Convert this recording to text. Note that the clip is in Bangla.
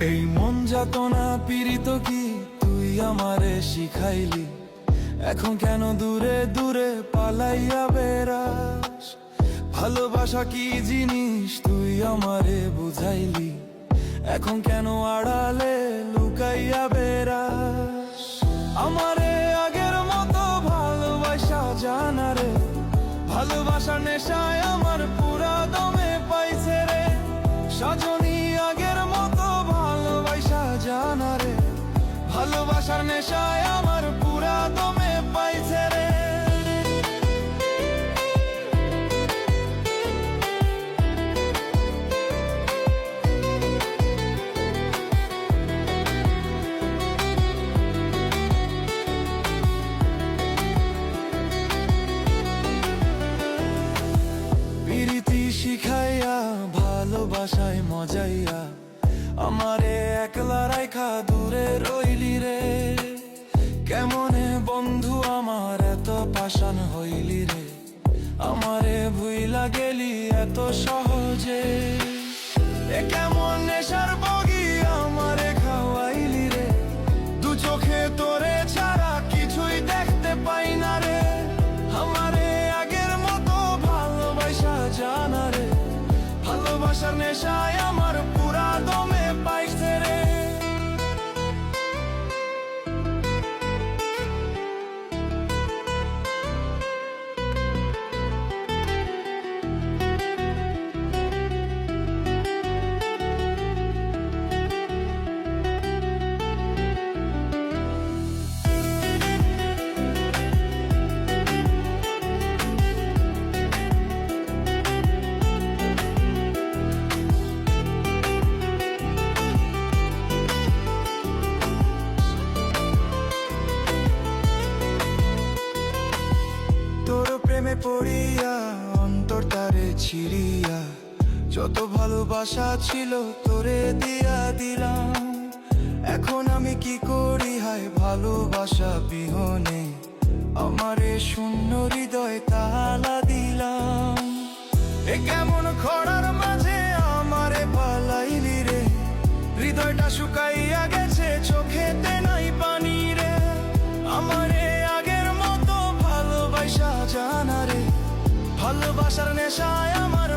এই মন যাতনা পীড়িত কি তুই আমারে শিখাইলি, এখন কেন দূরে দূরে পালাইয়া বেড়াস। ভালোবাসা কি জিনিস তুই আমারে বুঝাইলি, এখন কেন আড়ালে লুকাইয়া বেড়াস। আমারে আগের মতো ভালোবাসা জানারে, ভালোবাসার নেশায় আমার পুরা দমে পাইছে রে। সাজনী আগের মতো ভালোবাসা জানারে, ভালোবাসার নেশায় আমার পুরা দমে পাইছে রে। প্রীতি শিখাইয়া ভালোবাসায় মজাইয়া আমারে একলা রাইখা দূরে রইলি রে। কেমনে বন্ধু আমার এত পাষাণ হইলি রে, আমারে ভুইলা গেলি এত সহজে। এ কেমন নেশার বগি আমারে খাওয়াইলি রে, দু চোখে তোরে ছাড়া কিছুই দেখতে পাই না রে। আমারে আগের মতো ভালোবাসা জানারে, ভালোবাসার নেশায় আমার পুরা দমে পাইছে রে। তোর প্রেমে পড়িয়া অন্তর তারে ছিড়িয়া, যত ভালোবাসা ছিল তোরে দিয়া দিলাম। এখন আমি কি করি হায় ভালোবাসা বিহনে, আমারে শূন্য হৃদয় তালা দিলাম। এ কেমন খরার মাঝে আমারে পালাইলি রে, হৃদয়টা শুকাইয়া গেছে চোখেতে নাই পানি রে। আমারে আগের মতো ভালোবাসা জানারে, ভালোবাসার নেশায় আমার